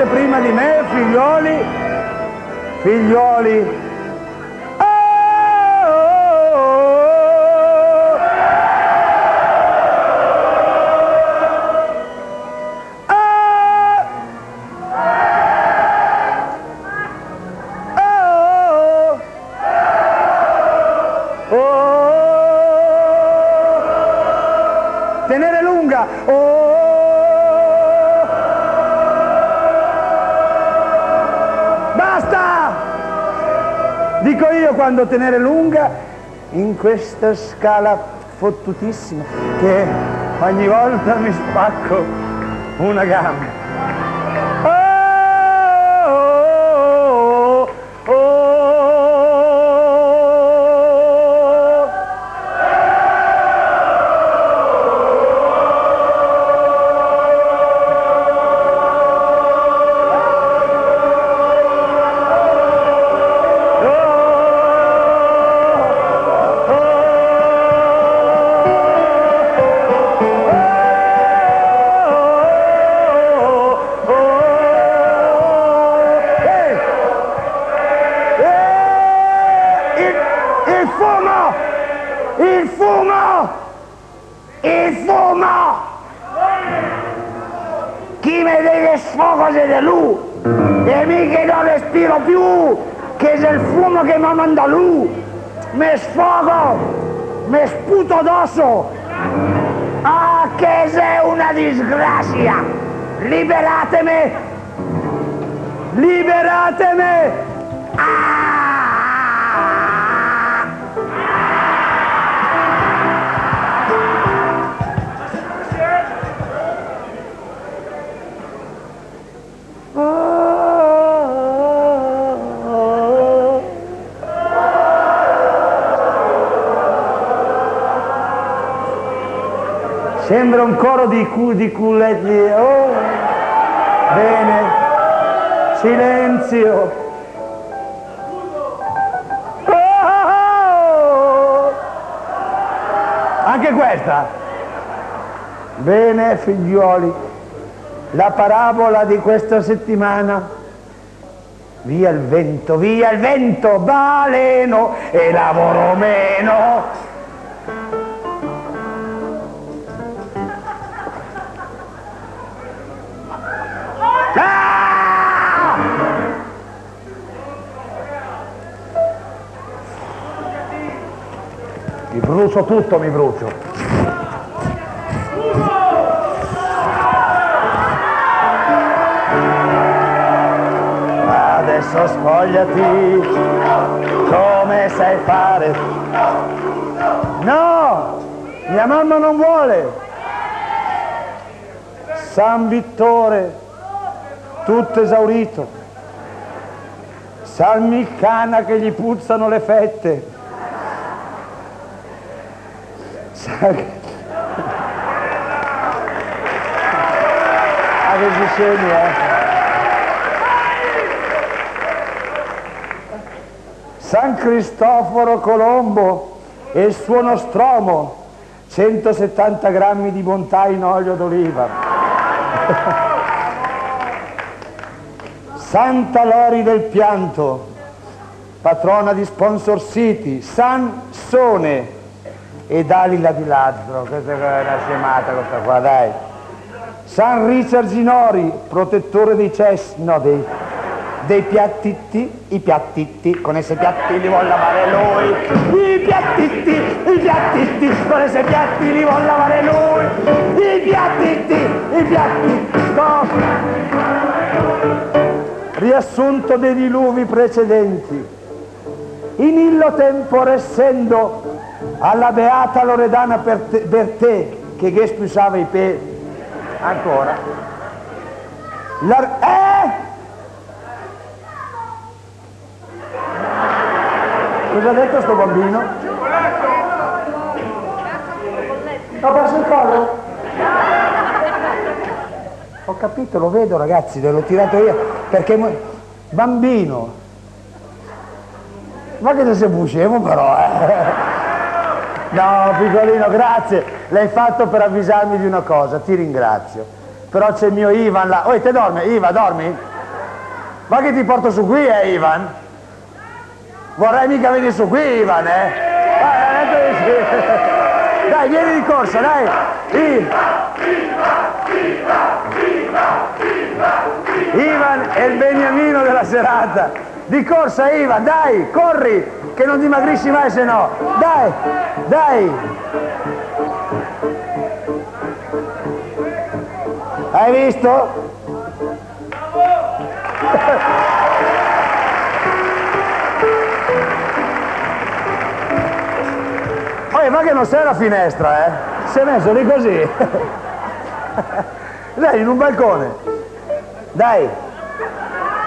avete prima di me, figlioli, figlioli. Tenere lunga. Basta! Dico io quando tenere lunga in questa scala fottutissima che ogni volta mi spacco una gamba. Il fumo! Il fumo! Chi mi deve sfogo siete lui! E mica non respiro più! Che c'è il fumo che mi manda lui! Mi sfogo! Mi sputo addosso! Ah, che sei una disgrazia! Liberatemi! Liberatemi! Ah! Sembra un coro di culetti. Oh. Bene. Silenzio. Oh. Anche questa. Bene, figliuoli. La parabola di questa settimana. Via il vento, baleno e lavoro meno. Mi brucio tutto, mi brucio. Adesso spogliati, come sai fare? No, mia mamma non vuole. San Vittore, tutto esaurito. San Milcana che gli puzzano le fette. Ah, che scemi, San Cristoforo Colombo e il suo nostromo, 170 grammi di bontà in olio d'oliva. Santa Lori del Pianto, patrona di Sponsor City. San Sone e Dalila di Lazzaro, questa è una scemata questa qua, dai. San Richard Ginori, protettore dei cessi, no, dei piattitti, i piattitti, con esse piatti li vuol lavare lui. I piattitti, con esse piatti li vuol lavare lui. I piatti, no. Riassunto dei diluvi precedenti. In illo tempore essendo alla beata Loredana Bertè che spusava i piedi ancora cosa ha detto sto bambino? Ho perso il collo? Ho capito, lo vedo ragazzi, ve l'ho tirato io perché bambino, ma che sei buscemo però No, piccolino, grazie. L'hai fatto per avvisarmi di una cosa, ti ringrazio. Però c'è il mio Ivan là. Oh, te dormi? Iva, dormi? Ma che ti porto su qui, Ivan? Vorrei mica venire su qui, Ivan, Dai, vieni di corsa, dai! Ivan è il beniamino della serata. Di corsa, Ivan, dai, corri, che non dimagrisci mai se no. Dai, dai! Hai visto? Ma che non sei la finestra, si è messo lì così. Dai, in un balcone. Dai,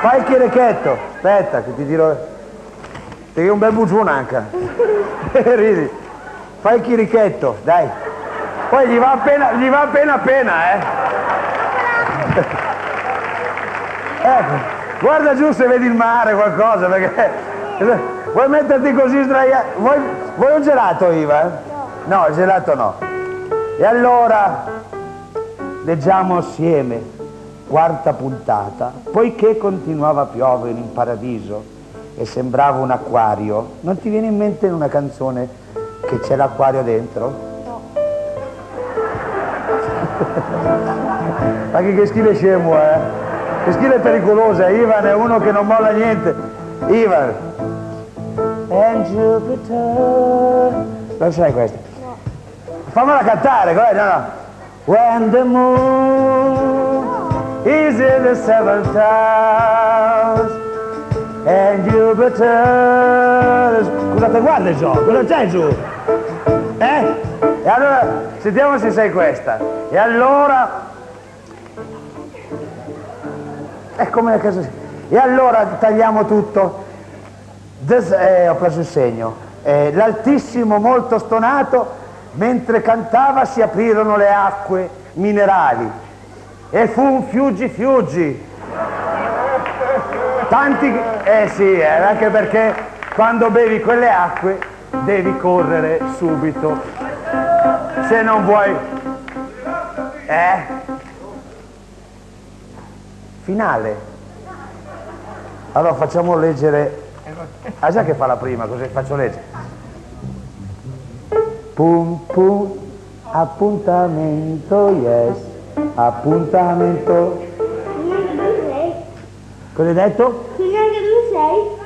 fai il chirichetto. Aspetta, che ti dirò. Ti un bel bugione anche. Ridi. Fai il chirichetto, dai. Poi gli va appena, Ecco, guarda giù se vedi il mare, qualcosa, perché... Vuoi metterti così sdraiato? Vuoi un gelato, Iva? No, il gelato no. E allora leggiamo assieme, quarta puntata. Poiché continuava a piovere in paradiso e sembrava un acquario, non ti viene in mente una canzone che c'è l'acquario dentro? No. Ma che stile scemo, Che stile pericoloso, Ivan è uno che non molla niente. Ivan. And Jupiter. Non sai questa? No. Fammela cantare, no. When the moon is in the seventh house and Jupiter. Scusate, guarda giù, cosa c'è giù? E allora, sentiamo se sai questa. E allora. È come cosa. E allora tagliamo tutto. Ho preso il segno. L'altissimo molto stonato, mentre cantava si aprirono le acque minerali e fu un fiuggi. Tanti, sì, anche perché quando bevi quelle acque devi correre subito, se non vuoi. Finale. Allora facciamo leggere. Già che fa la prima, così faccio leggere. Pum pum, appuntamento, yes, appuntamento. Cosa hai detto? Neanche tu sei?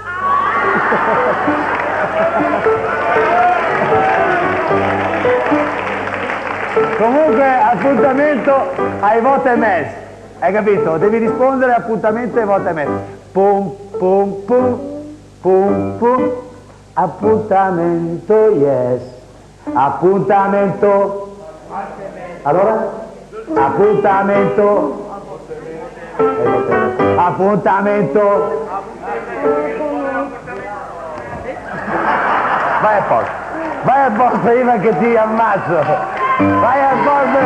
Comunque appuntamento ai vote e mezzo, hai capito? Devi rispondere appuntamento ai vote e mezzo. Pum pum pum. Pum pum, appuntamento, yes, appuntamento. Allora? Appuntamento. Appuntamento. Vai a posto prima che ti ammazzo. Vai a posto.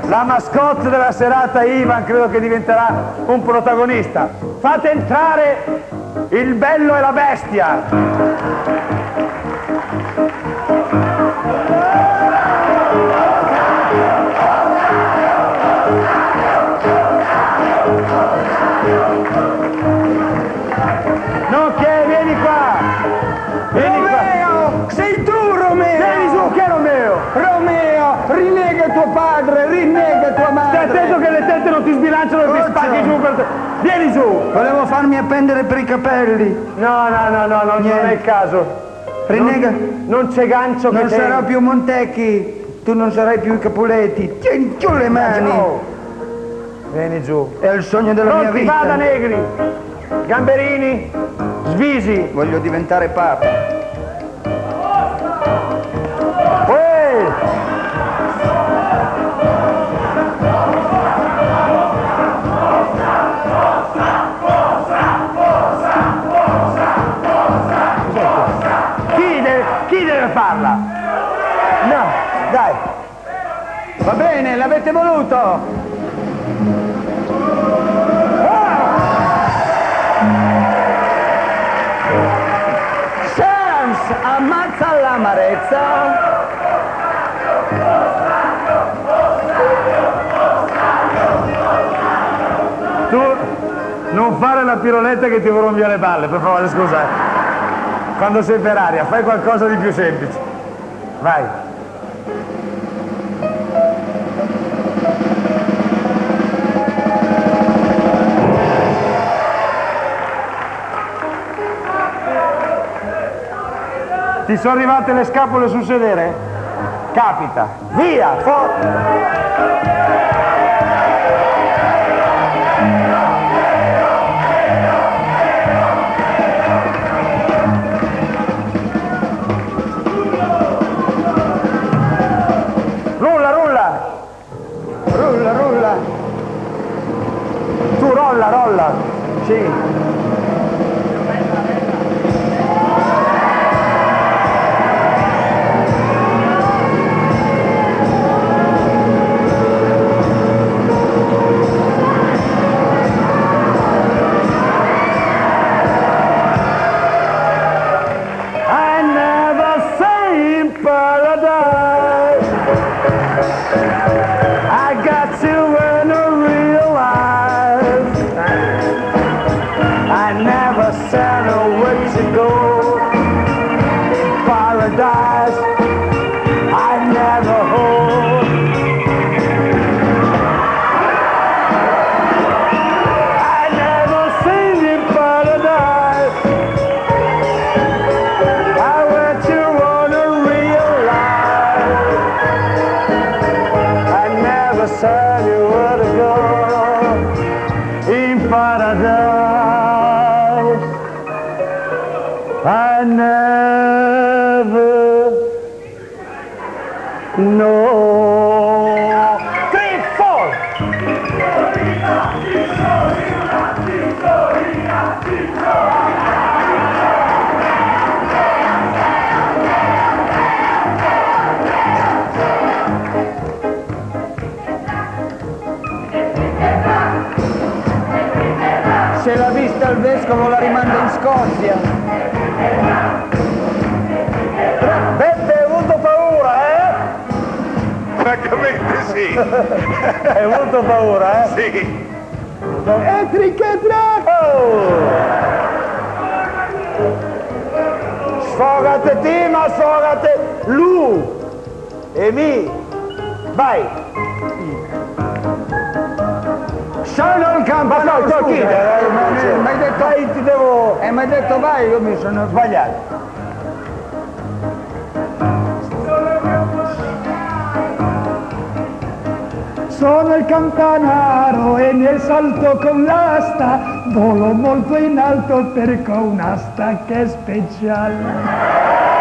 La mascotte della serata, Ivan, credo che diventerà un protagonista. Fate entrare il bello e la bestia. Nonché, vieni qua. Romeo, sei tu Romeo. Vieni su, che è Romeo? Romeo, rinnega tuo padre, rinnega tua madre. Stai attento che le tette non ti sbilanciano e ti spacchi giù per te. Vieni su! Volevo farmi appendere per i capelli. No, non è il caso. Rinnega. Non c'è gancio che Non sarò più Montecchi, tu non sarai più i Capuletti. Tieni giù le mani. Vieni giù. È il sogno della mia Non ti vita. vada, Negri! Gamberini, Svisi. Voglio diventare papa. Chi deve farla? No, dai. Va bene, l'avete voluto. Shams, ammazza carezza. Tu non fare la piroletta che ti vorrò via le balle, per favore, scusa. Quando sei per aria, fai qualcosa di più semplice. Vai. Ti sono arrivate le scapole sul sedere? Capita. Via, Rulla. Tu rolla. Sì. I never seen paradise. I got to learn to realize I never said a way to go in paradise. I never hope. I never seen in paradise. I went to wanna realize I never said you were to go in paradise. I never know. 3, 4. Se l'ha vista il vescovo la rimanda in Scozia. Beppe, hai avuto paura, Francamente sì, Hai avuto paura, sì. Sfogate te, ma sfogate lui e mi. Vai. Sono il campanaro, Ma no, scusa. chi? Mi hai detto, Vai, ti devo... mi hai detto vai, io mi sono Sbagliato. Sono il campanaro e nel salto con l'asta volo molto in alto perché ho un'asta che è speciale.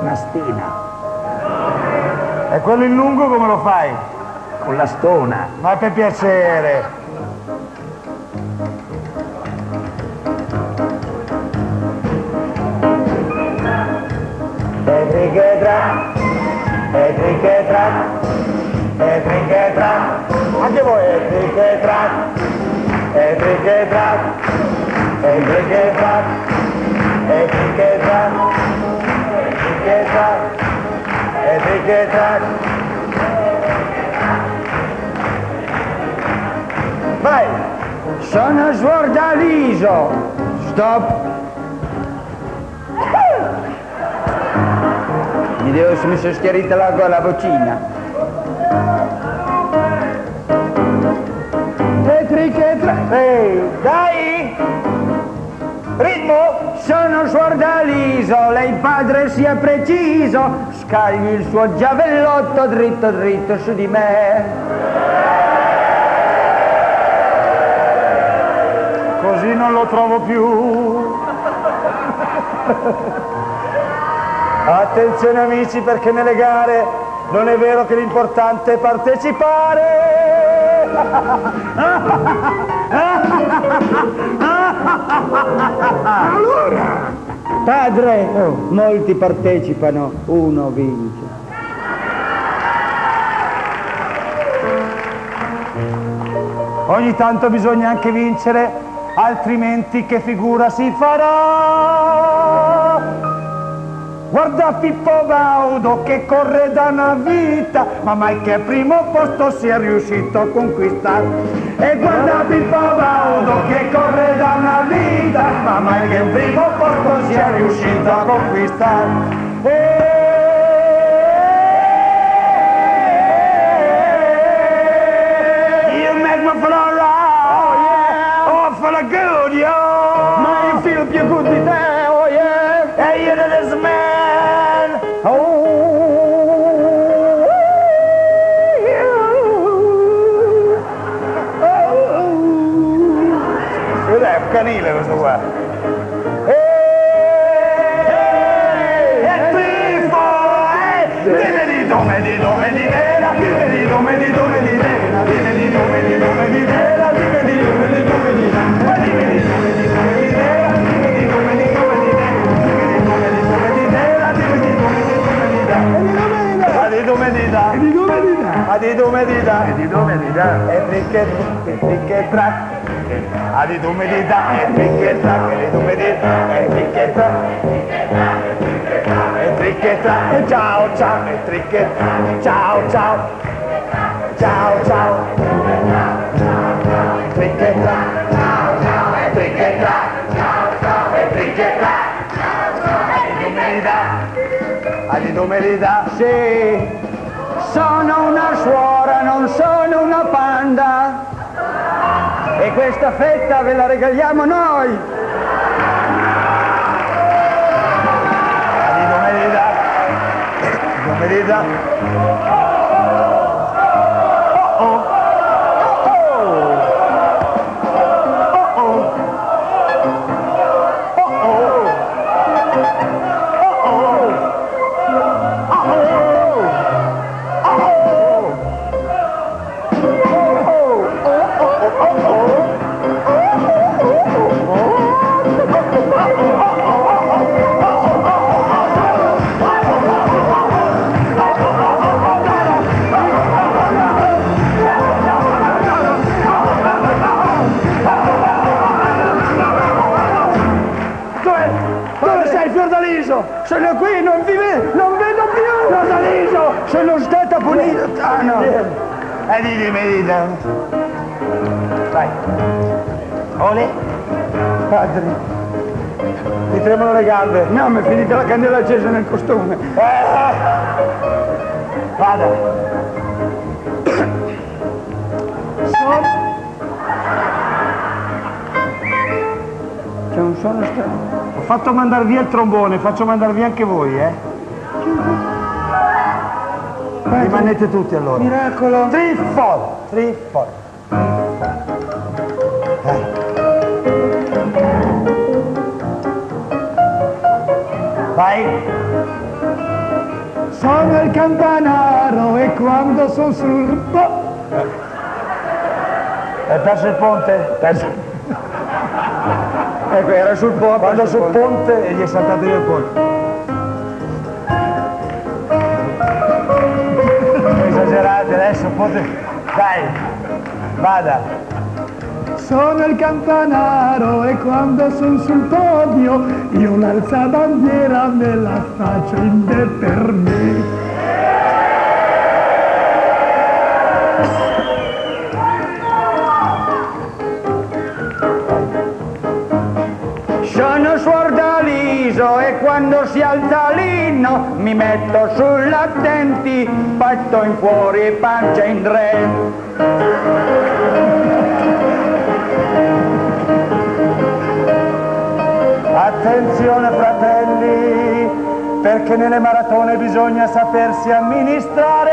Nastina, E quello in lungo come lo fai? con la stona. Ma per piacere. E trichetra, anche voi e trichetra, e trichetra, e trichetra, e trichetra, e trichetra. Vai! Sono Svordaliso. Stop. Mi sono schiarita la vocina. E trichetra, Ehi, dai! Ritmo! Sono Svordaliso, lei padre sia preciso, scagli il suo giavellotto dritto dritto su di me. Così non lo trovo più. Attenzione amici, perché nelle gare non è vero che l'importante è partecipare. Allora, padre, molti partecipano, uno vince. Ogni tanto bisogna anche vincere altrimenti che figura si farà? Guarda Pippo Baudo che corre da una vita, ma mai che al primo posto sia riuscito a conquistare. E guarda Pippo Baudo che corre da una vita, ma mai che al primo posto sia riuscito a conquistare. You make me feel alright, oh feel good, yo. Ma io feel più good di te, oh yeah. Hey, you know this man. È un canile questo qua. Di domenica, e picche track, di domenica, e picche track, di domenica, e picche track, e picche track, e ciao ciao, e picche, ciao ciao, ciao ciao, picche track, e picche track, e picche track, di domenica, Sì, sono una suora, non sono una panda. E questa fetta ve la regaliamo noi. di domenica, Dove sei, Fiordaliso? Sono qui, non vedo più! Fiordaliso! Sono stata punita! Ah no! di domenica. Vai. Ole. Padre, Mi tremano le gambe. no, mi è finita la candela accesa nel costume. Vada. C'è un suono strano. Ho fatto mandare via il trombone, faccio mandare via anche voi, Rimanete tutti allora. Miracolo! Trifol. Vai. Sono il campanaro e quando sono sul... Hai perso il ponte? Ecco, era sul ponte. Quando sul ponte e gli è saltato via il ponte. Esagerate adesso, ponte. Dai, vada. Sono il campanaro e quando sono sul podio io l'alza bandiera me la faccio in te per me. Sono Suordaliso e quando si alza l'inno mi metto sull'attenti, petto in fuori, pancia in tre. Attenzione fratelli, perché nelle maratone bisogna sapersi amministrare,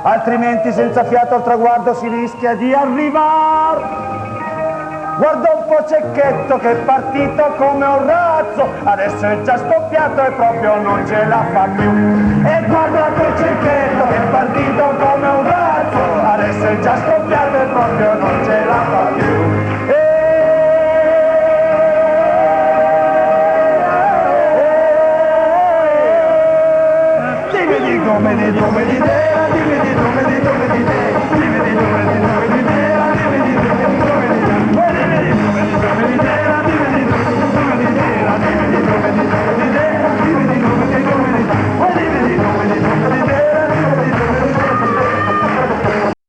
altrimenti senza fiato al traguardo si rischia di arrivare. Guarda un po' Cecchetto che è partito come un razzo, adesso è già scoppiato e proprio non ce la fa più. E guarda quel Cecchetto che è partito come un razzo, adesso è già scoppiato e proprio non ce la fa più. Dimmi di come di